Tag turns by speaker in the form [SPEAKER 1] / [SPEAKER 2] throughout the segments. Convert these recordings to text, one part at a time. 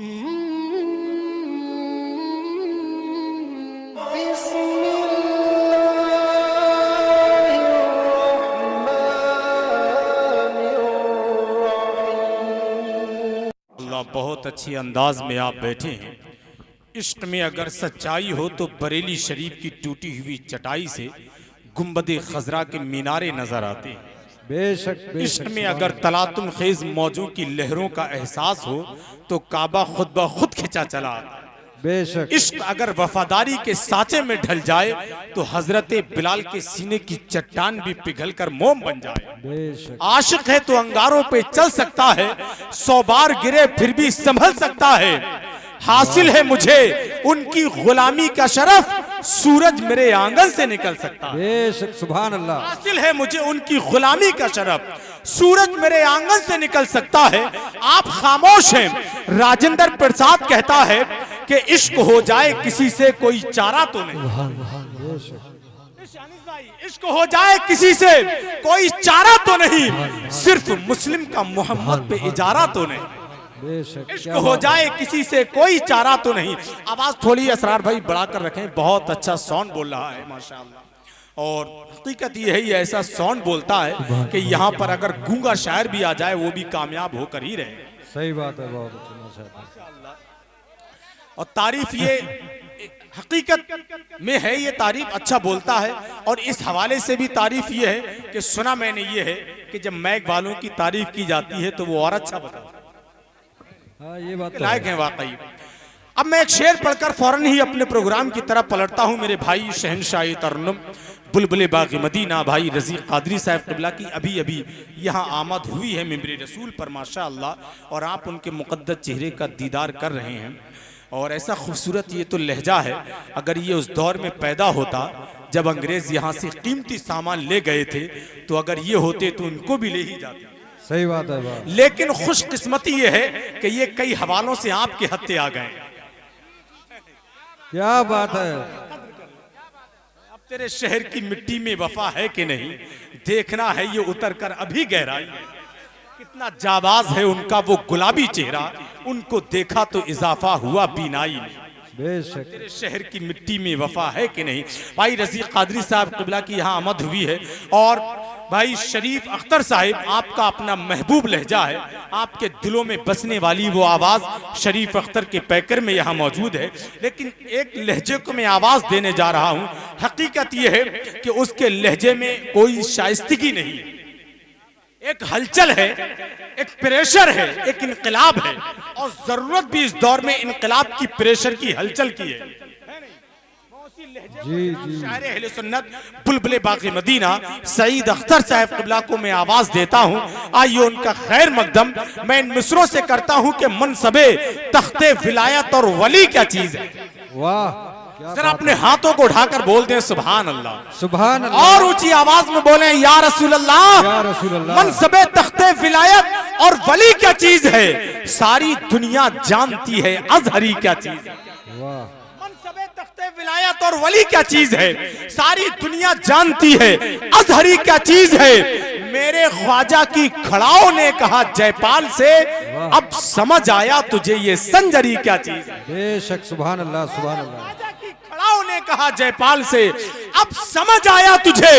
[SPEAKER 1] अल्लाह बहुत अच्छी अंदाज में आप बैठे हैं। इश्क में अगर सच्चाई हो तो बरेली शरीफ की टूटी हुई चटाई से गुंबद खजरा के मीनारे नजर आते हैं।
[SPEAKER 2] बेशक
[SPEAKER 1] इश्क में अगर तलातुम खेज मौजों की लहरों का एहसास हो तो काबा खुद ब खुद खिंचा चला आता है।
[SPEAKER 2] बेशक
[SPEAKER 1] इश्क अगर वफादारी के साँचे में ढल जाए तो हजरत बिलाल के सीने की चट्टान भी पिघल कर मोम बन जाए।
[SPEAKER 2] बेशक
[SPEAKER 1] आशिक है तो अंगारों पे चल सकता है, 100 बार गिरे फिर भी संभल सकता है। हासिल है मुझे उनकी गुलामी का शरफ, सूरज मेरे आंगन से निकल सकता है।
[SPEAKER 2] बेशक सुभान अल्लाह।
[SPEAKER 1] हासिल है मुझे उनकी गुलामी का शरफ, सूरज मेरे आंगन से निकल सकता है। आप खामोश हैं। राजेंद्र प्रसाद कहता है कि इश्क हो जाए किसी से कोई चारा तो नहीं। इश्क हो जाए किसी से कोई चारा तो नहीं, सिर्फ मुस्लिम का मोहम्मद पे इजारा तो नहीं। इश्क हो जाए किसी से कोई चारा तो नहीं। आवाज थोड़ी असरार भाई बढ़ाकर रखें, बहुत अच्छा साउंड बोल रहा है माशाल्लाह। और हकीकत ये है, ये ऐसा साउंड बोलता है कि यहाँ पर अगर गूंगा शायर भी आ जाए वो भी कामयाब होकर ही रहे।
[SPEAKER 2] सही बात है, बहुत अच्छा माशाल्लाह।
[SPEAKER 1] और तारीफ ये हकीकत में है, ये तारीफ अच्छा बोलता है। और इस हवाले से भी तारीफ ये है कि सुना मैंने ये है कि जब मैक वालों की तारीफ की जाती है तो वो और अच्छा बताता है।
[SPEAKER 2] हाँ, ये बात तो
[SPEAKER 1] लायक है वाकई। अब मैं एक शेर पढ़कर फौरन ही अपने प्रोग्राम की तरफ पलटता हूं। मेरे भाई शहनशाह तरन्नुम बुलबुल बाग़ मदीना भाई रज़ी कादरी साहब क़िबला की अभी अभी यहाँ आमद हुई है मिंबर रसूल पर माशाअल्लाह। और आप उनके मुक़द्दस चेहरे का दीदार कर रहे हैं। और ऐसा खूबसूरत ये तो लहजा है, अगर ये उस दौर में पैदा होता जब अंग्रेज़ यहाँ से कीमती सामान ले गए थे तो अगर ये होते तो उनको भी ले ही जाते।
[SPEAKER 2] सही बात है बात।
[SPEAKER 1] लेकिन खुशकिस्मती ये है कि ये कई हवालों से आपके हत्थे आ गए।
[SPEAKER 2] क्या बात है।
[SPEAKER 1] अब तेरे शहर की मिट्टी में वफा है कि नहीं, देखना है ये उतर कर अभी गहराई। कितना जाबाज है उनका वो गुलाबी चेहरा, उनको देखा तो इजाफा हुआ बीनाई।
[SPEAKER 2] बेशक
[SPEAKER 1] तेरे शहर की मिट्टी में वफा है कि नहीं। भाई रज़ी कादरी साहब क़िबला की यहाँ आमद हुई है। और भाई शरीफ अख्तर साहिब, आपका अपना महबूब लहजा है, आपके दिलों में बसने वाली वो आवाज़ शरीफ अख्तर के पैकर में यहाँ मौजूद है। लेकिन एक लहजे को मैं आवाज़ देने जा रहा हूँ। हकीकत ये है कि उसके लहजे में कोई शाइस्तगी नहीं है, एक हलचल है, एक प्रेशर है, एक इनकलाब है। और जरूरत भी इस दौर में इनकलाब की, प्रेशर की, हलचल की है।
[SPEAKER 2] जी जी।
[SPEAKER 1] शायर अहले सुन्नत बुलबुल बाग़ मदीना सईद अख्तर साहब क़िबला को मैं आवाज देता हूँ। आइए उनका खैर मकदम मैं इन मिसरों से करता हूँ कि मनसबे तख्ते विलायत और वली क्या चीज है।
[SPEAKER 2] वाह,
[SPEAKER 1] जरा अपने हाथों को उठाकर बोल दें सुभान अल्लाह।
[SPEAKER 2] सुभान अल्लाह।
[SPEAKER 1] और ऊंची आवाज में बोले या रसूल अल्लाह।
[SPEAKER 2] या रसूल अल्लाह।
[SPEAKER 1] मनसबे तख्ते विलायत और वली क्या चीज है, सारी दुनिया जानती है अजहरी क्या चीज है।
[SPEAKER 2] वाह,
[SPEAKER 1] मनसबे तख्ते विलायत और वली क्या चीज है, सारी दुनिया जानती है अजहरी क्या चीज है। मेरे ख्वाजा की खड़ाओं ने कहा जयपाल से, अब समझ आया तुझे ये संजरी क्या चीज है।
[SPEAKER 2] बेशक सुभान अल्लाह सुभान अल्लाह।
[SPEAKER 1] खड़ाओं ने कहा जयपाल से, अब समझ आया तुझे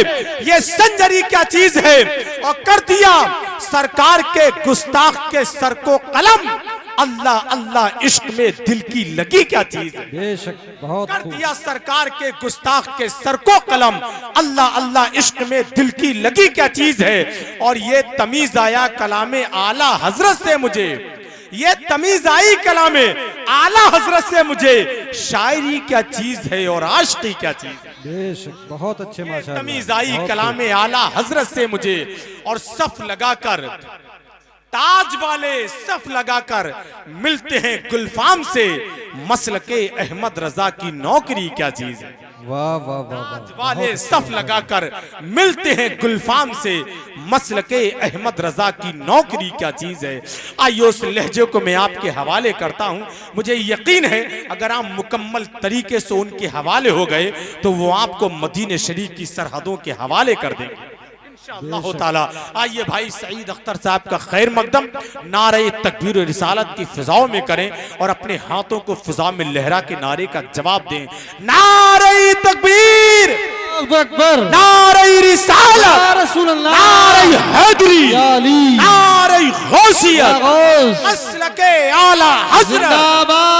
[SPEAKER 1] ये संजरी क्या चीज है। और कर दिया सरकार के गुस्ताख के सर को कलम, अल्लाह अल्लाह इश्क में दिल की लगी क्या चीज है।
[SPEAKER 2] बेशक बहुत
[SPEAKER 1] कर दिया सरकार के गुस्ताख के सर को कलम, अल्लाह अल्लाह इश्क में दिल की लगी क्या चीज है। और ये तमीज आया कलामे आला हजरत से मुझे, ये तमीज आई कलामे आला हजरत से मुझे, शायरी क्या चीज है और आशिकी क्या चीज है।
[SPEAKER 2] बेशक बहुत अच्छे माशाअल्लाह।
[SPEAKER 1] तमीज आई कलामे आला हजरत से मुझे। और सफ लगाकर ताज वाले सफ लगाकर मिलते हैं गुलफाम से, मसलके अहमद रजा की नौकरी क्या चीज है।
[SPEAKER 2] वाह वाह वाह
[SPEAKER 1] ताज वाले सफ लगाकर मिलते हैं गुलफाम से, मसलके अहमद रजा की नौकरी क्या चीज है। आइए उस लहजे को मैं आपके हवाले करता हूं। मुझे यकीन है अगर आप मुकम्मल तरीके से उनके हवाले हो गए तो वो आपको मदीने शरीफ की सरहदों के हवाले कर देंगे इंशाअल्लाह ताला। आइए भाई सईद अख्तर साहब का खैर मकदम नारे तकबीर और रिसालत की फिजाओं में करें और अपने हाथों को फिजा में लहरा के नारे का जवाब दें। नारे तकबीर, नारे रिसालत, नारे हैदरी, नारे गौसियत, मसलके आला हजरत,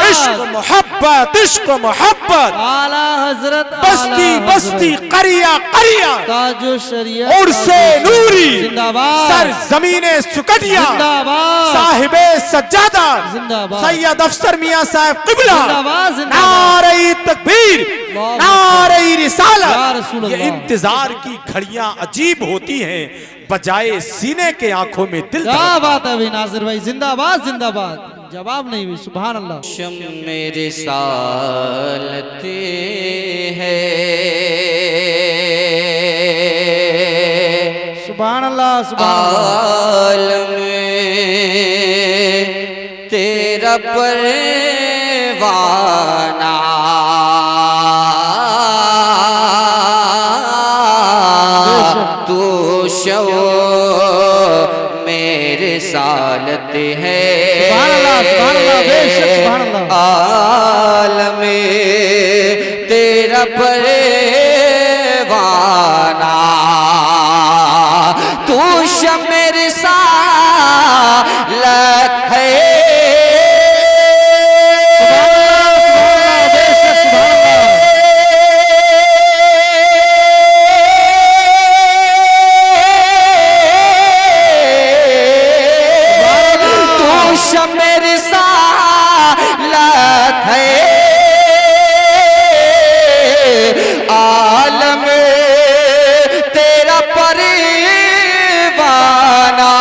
[SPEAKER 1] इश्क मोहब्बत, इश्क मोहब्बत,
[SPEAKER 3] आला हजरत,
[SPEAKER 1] बस्ती बस्ती, करिया करिया,
[SPEAKER 3] ताजो शरिया,
[SPEAKER 1] उर्से नूरी,
[SPEAKER 3] जिंदाबाद,
[SPEAKER 1] सर जमीने सुकटिया,
[SPEAKER 3] जिंदाबाद,
[SPEAKER 1] साहिबे सज्जादा,
[SPEAKER 3] जिंदाबाद,
[SPEAKER 1] सैयद अफसर मियां साहब क़िबला,
[SPEAKER 3] जिंदाबाद, जिंदाबाद,
[SPEAKER 1] नारे तकबीर, नारे रिसालत।
[SPEAKER 3] या रसूल
[SPEAKER 1] ये
[SPEAKER 3] अल्लाह।
[SPEAKER 1] इंतजार की घड़ियां अजीब होती हैं, बजाए सीने के आंखों में दिल
[SPEAKER 3] क्या
[SPEAKER 1] धड़कता।
[SPEAKER 3] बात है भाई नासिर भाई, जिंदाबाद जिंदाबाद, जवाब नहीं हुई, सुभान अल्लाह।
[SPEAKER 4] शम मेरे सालते है,
[SPEAKER 3] सुभान अल्लाह, सुभान अल्लाह।
[SPEAKER 4] आलम तेरा परवाना, तू शो मेरे सालत है,
[SPEAKER 3] सुभान अल्लाह, बेशक सुभान अल्लाह।
[SPEAKER 4] आलम तेरा परवाना, तू शमेर सालत है, शमेर सालत है, आलम तेरा परवाना,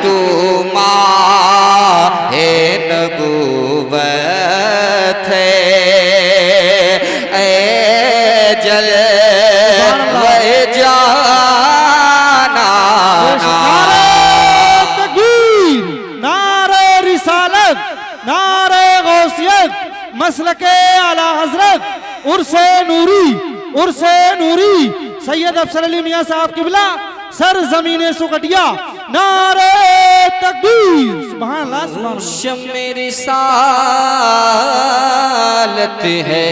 [SPEAKER 4] तू माहे नबूवत है, ए जल वह जाना,
[SPEAKER 3] नारे रिसालत, नारे गौसियत, मसलके आला हजरत, उर्से नूरी, सैयद अफसर अली मियां साहब क़िबला, सर जमीने सुकटिया, नारे तकबीर, सुभान अल्लाह, सुभान अल्लाह।
[SPEAKER 4] शमेर सालत है,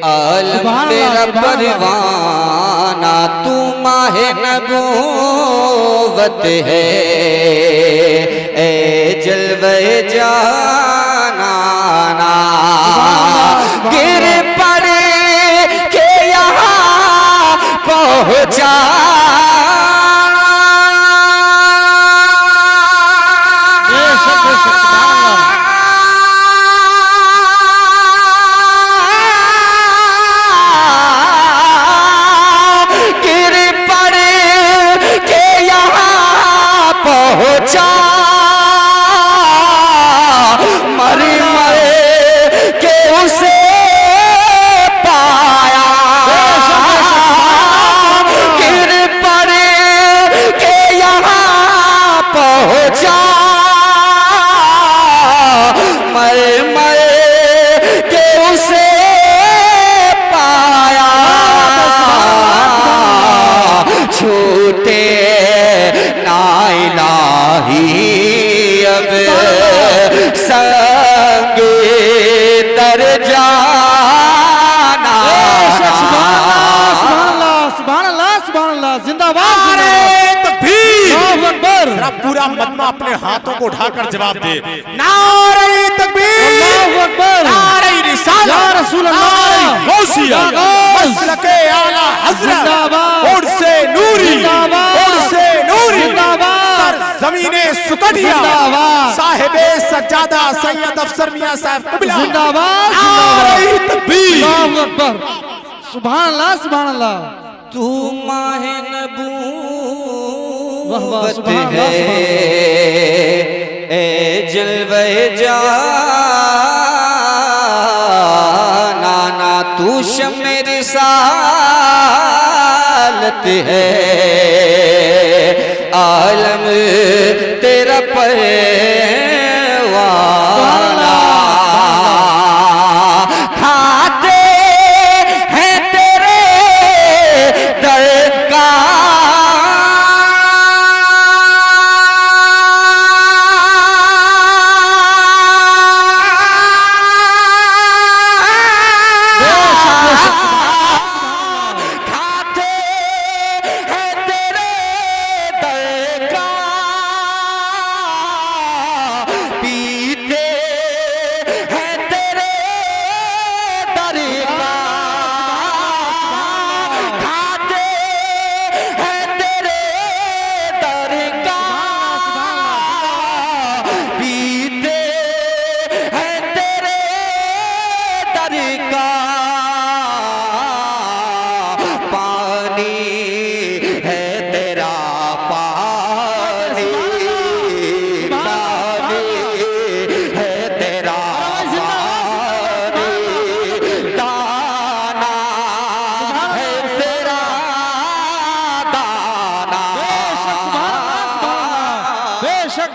[SPEAKER 4] आलम तेरा परवाना, तू माहे नबूवत है, ए जलवे जाना, गिर पड़े के यहाँ पहुँचा, मरे के उसे पाया, गिर पड़े के यहाँ पहुँचा, मरे के उसे पाया, छूटे ना इलाही अब संगे तर जाना,
[SPEAKER 3] सुभान अल्लाह, सुभान अल्लाह, जिंदाबाद,
[SPEAKER 1] नारे तकबीर,
[SPEAKER 3] अल्लाहु अकबर,
[SPEAKER 1] जरा पूरा मजमा अपने हाथों को उठाकर जवाब दे। नारे तकबीर,
[SPEAKER 3] अल्लाहु अकबर,
[SPEAKER 1] नारे रिसालत,
[SPEAKER 3] या रसूल अल्लाह,
[SPEAKER 1] नारे गौसियत,
[SPEAKER 3] जिंदाबाद,
[SPEAKER 1] मसलके आला हजरत,
[SPEAKER 3] जिंदाबाद,
[SPEAKER 1] उर्से नूरी,
[SPEAKER 3] जिंदाबाद,
[SPEAKER 1] उर्से नूरी,
[SPEAKER 3] जिंदाबाद,
[SPEAKER 1] सर जमीने सुकटिया,
[SPEAKER 3] जिंदाबाद,
[SPEAKER 1] साहिबे सज्जादा, सैयद अफसर मियां साहब क़िबला,
[SPEAKER 3] जिंदाबाद,
[SPEAKER 1] नारे तकबीर,
[SPEAKER 3] अल्लाहु अकबर, सुभान अल्लाह, सुभान अल्लाह।
[SPEAKER 4] तू माहे
[SPEAKER 3] वाह,
[SPEAKER 4] नबूवत
[SPEAKER 3] सुभान अल्लाह,
[SPEAKER 4] है, ए जलवे जाना, तू शमेर सालत है, आलम तेरा परवाना, खाते हैं तेरे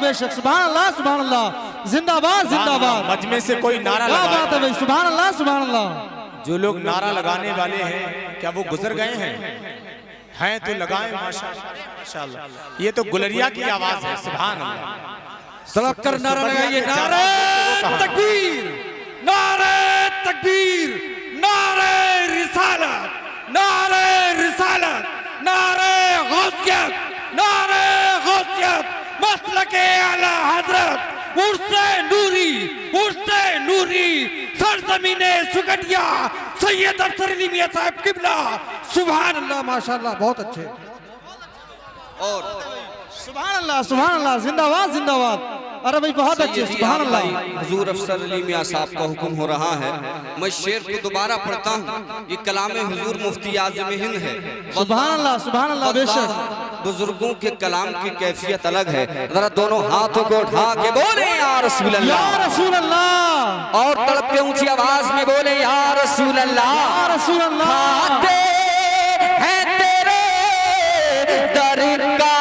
[SPEAKER 3] बेशक सुभान अल्लाह जिंदाबाद जिंदाबाद।
[SPEAKER 1] मजमे से कोई नारा
[SPEAKER 3] क्या बात है
[SPEAKER 1] लगा,
[SPEAKER 3] भाई, सुभान अल्लाह सुभान अल्लाह।
[SPEAKER 1] जो लोग नारा लगाने वाले हैं क्या वो गुजर गए हैं? हैं तो लगाएं माशाअल्लाह। ये तो गुलरिया की आवाज है। सुभान अल्लाह।
[SPEAKER 2] तड़प कर नारा लगाइए, नारे तकबीर, नारे तकबीर, नारे रिसालत, नारे रिसालत, नारे गौसियत, नारे गौसियत, मसलके आला हजरत, उर्से नूरी सरजमीने सुगटिया सैयद अफसर अली मियां साहब किबला। सुभान अल्लाह,
[SPEAKER 3] माशाअल्लाह बहुत अच्छे। और सुभान अल्लाह जिंदाबाद जिंदाबाद। अरे भाई बहुत अच्छे, सुभान अल्लाह।
[SPEAKER 4] हुजूर अफसर अली मियां साहब का हुक्म हो रहा है, मैं शेर को दोबारा पढ़ता हूँ। ये कलाम हुजूर मुफ्ती आज़म हिंद है।
[SPEAKER 3] सुभान अल्लाह बेशक।
[SPEAKER 4] बुजुर्गों के कलाम की कैफियत अलग है। जरा दोनों हाथों को उठा के बोले या रसूल अल्लाह,
[SPEAKER 3] या रसूल अल्लाह।
[SPEAKER 4] और तड़प के ऊंची आवाज में बोले या रसूल अल्लाह,
[SPEAKER 3] या रसूल अल्लाह।
[SPEAKER 4] आते हैं तेरे दर का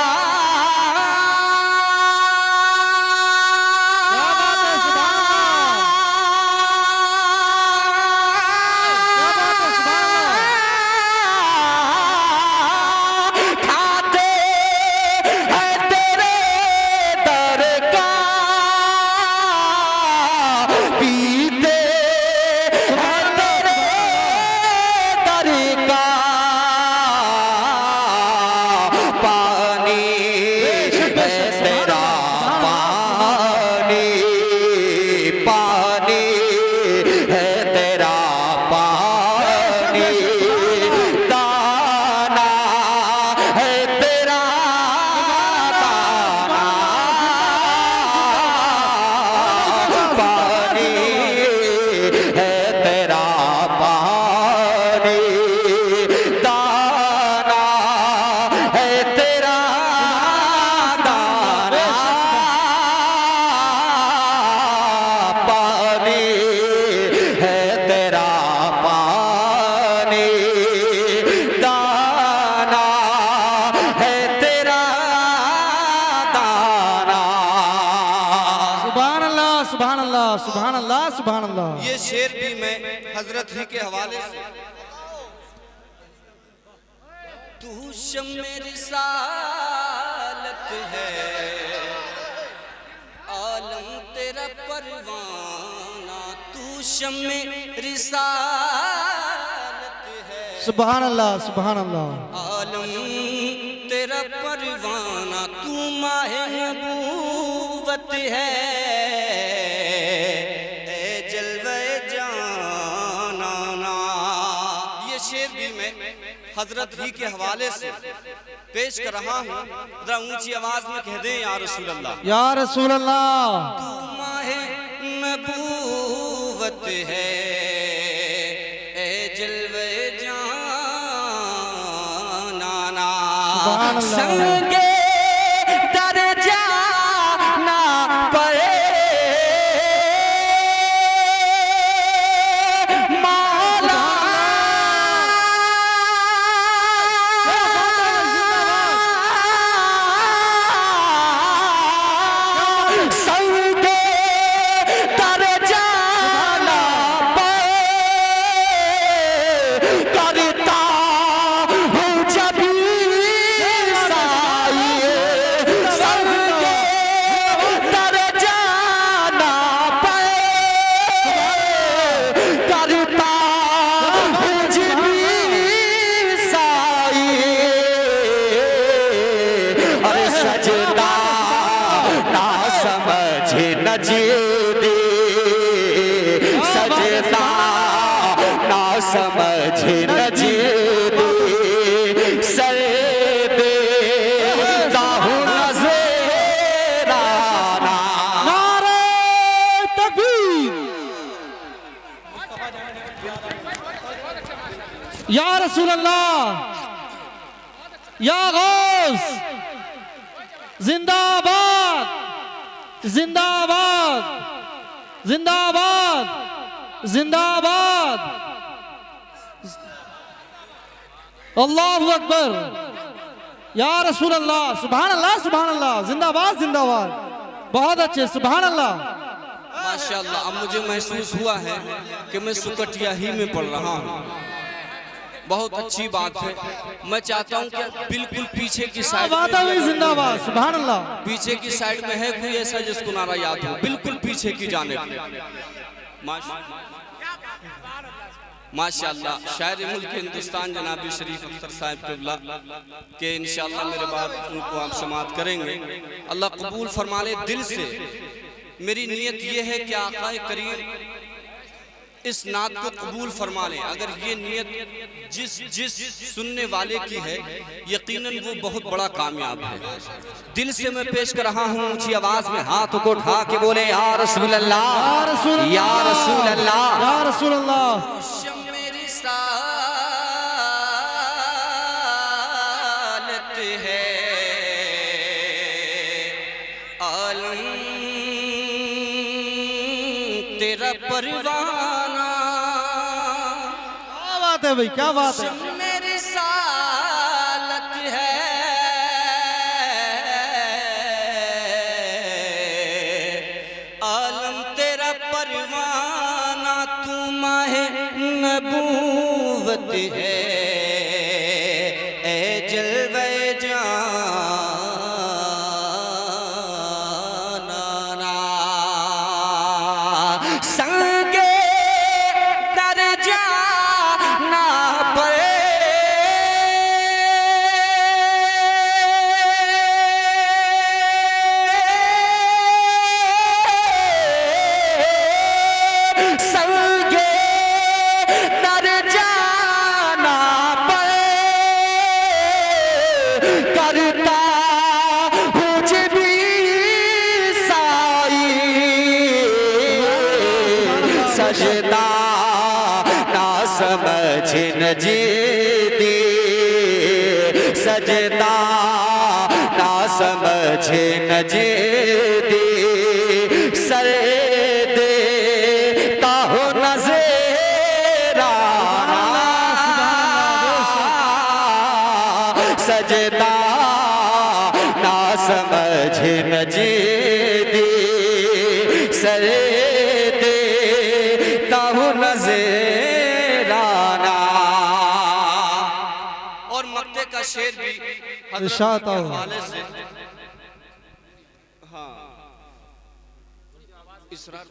[SPEAKER 3] सुभान अल्लाह सुभान अल्लाह।
[SPEAKER 4] ये शेर भी मैं हजरत ही के हवाले से, तू शम्मे रिसालत है, आलम तेरा परवाना, तू शम्मे रिसालत है,
[SPEAKER 3] सुभान अल्लाह सुभान अल्लाह।
[SPEAKER 4] आलम तेरा परवाना, तू माहे नबूवत है, हजरत ही के हवाले से पेश कर रहा हूँ। जरा ऊंची आवाज में कह दें या रसूल अल्लाह,
[SPEAKER 3] या रसूल अल्लाह।
[SPEAKER 4] तू माहे नबूवत है, ए जलवे जाना, संगे दर जाना पड़े, सजदा ना समझे नजीदी, सर दे दाहु नज़राना,
[SPEAKER 3] नारे तकबीर, या रसूल अल्लाह, या गौस, जिंदाबाद जिंदाबाद जिंदाबाद जिंदाबाद, अल्लाहु अकबर, या रसूल अल्लाह, सुभान अल्लाह, जिंदाबाद जिंदाबाद। बहुत अच्छे, सुभान अल्लाह।
[SPEAKER 4] माशाल्लाह। अब मुझे महसूस हुआ है कि मैं सुकटिया ही में पढ़ रहा हूँ। बहुत अच्छी बात है। मैं चाहता हूँ कि बिल्कुल पीछे की साइड
[SPEAKER 3] बात है जिंदाबाद, सुभान अल्लाह।
[SPEAKER 4] पीछे की साइड में है कोई ऐसा जिसको नारा याद हो, बिल्कुल पीछे की जाने माशाल्लाह। शायर मुल्क हिंदुस्तान जनाबी शरीफ अख्तर साहब क़िबला के इंशाअल्लाह मेरे बाद उनको आप समाअत करेंगे। अल्लाह कबूल फरमा ले। दिल से मेरी नीयत ये है कि आक़ाए करीम इस नात को कबूल फरमा ले। अगर ये नीयत जिस सुनने वाले की है, यकीनन वो बहुत बड़ा कामयाब है। दिल से मैं पेश कर रहा हूँ ऊंची आवाज में, हाथ को उठा के बोले या रसूल अल्लाह, या रसूल अल्लाह,
[SPEAKER 3] या रसूल अल्लाह।
[SPEAKER 4] मेरी सालत है आलम तेरा परवाना।
[SPEAKER 3] क्या बात है भाई, क्या बात है।
[SPEAKER 4] मेरी सालत है आलम तेरा परवाना, तू माहे नबूवत है ए जलवे जाना। संगे दर जाना पड़े संगे दर जाना पड़े, करता हूँ भी साई सजदा ना समझ न जीती, सजदा ना समझ न जीती, सर देता हूँ नज़राना, सजदा ना समझ न जीती, सर देता हूँ नज़राना। और मक्ते का शेर भी
[SPEAKER 3] इरशाद
[SPEAKER 4] के
[SPEAKER 3] आओ।
[SPEAKER 4] हवाले से, हाँ इसरार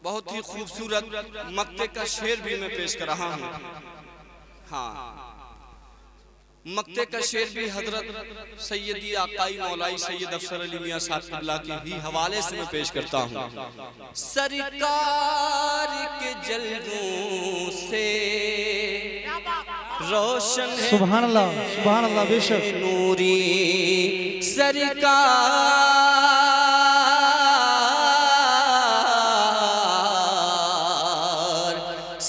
[SPEAKER 4] बहुत ही खूबसूरत मक्ते का शेर भी मैं पेश कर रहा हूँ। हाँ, मक्ते का शेर भी हजरत सैयदी आकाई मौलाई सैयद अफसर अली मियां साहब क़िबला के ही हवाले से मैं पेश करता हूँ। सरकार के जलवों से रोशन है
[SPEAKER 3] सुभान अल्लाह बेशक।
[SPEAKER 4] नूरी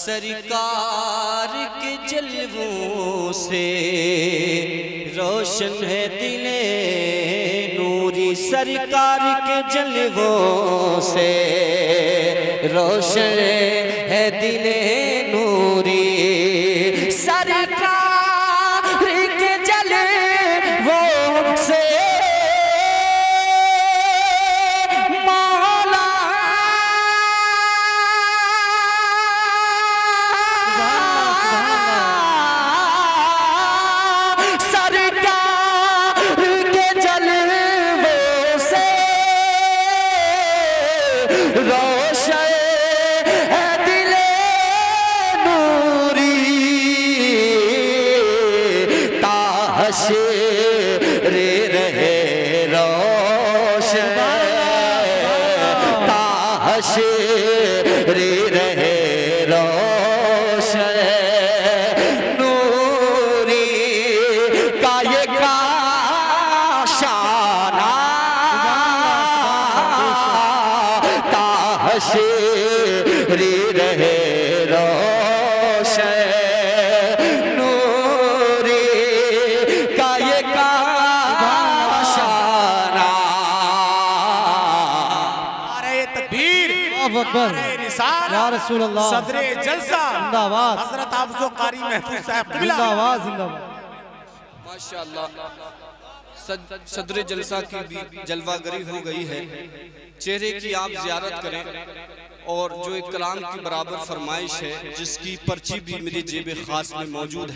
[SPEAKER 4] सरकार के जलवों से रोशन है दिले नूरी, सरकार के जलवों से रोशन है दिले नूरी, सरकार के जलवों से मौला सरकार के जलवों से रोशन है दिले नूरी, ताहशर रहे रोशन, ताहशर रहे रोशन, नूरी का ये काशाना, ताहशर रहे रोशन, नूरी का ये काशाना।
[SPEAKER 1] नारे तकबीर,
[SPEAKER 3] अल्लाहु अकबर,
[SPEAKER 1] नारे रिसालत,
[SPEAKER 3] या रसूल अल्लाह,
[SPEAKER 1] सदरे जलसा
[SPEAKER 3] जिंदाबाद,
[SPEAKER 1] हजरत हाफिज़ कारी महफूज साहब क़िबला।
[SPEAKER 3] जिंदाबाद जिंदाबाद।
[SPEAKER 4] माशाअल्लाह। सदर जलसा की भी जलवागरी हो गई है, चेहरे की आप ज़ियारत करें। और जो एक कलाम की बराबर फरमाइश है जिसकी पर्ची भी मेरी जेब खास में मौजूद है।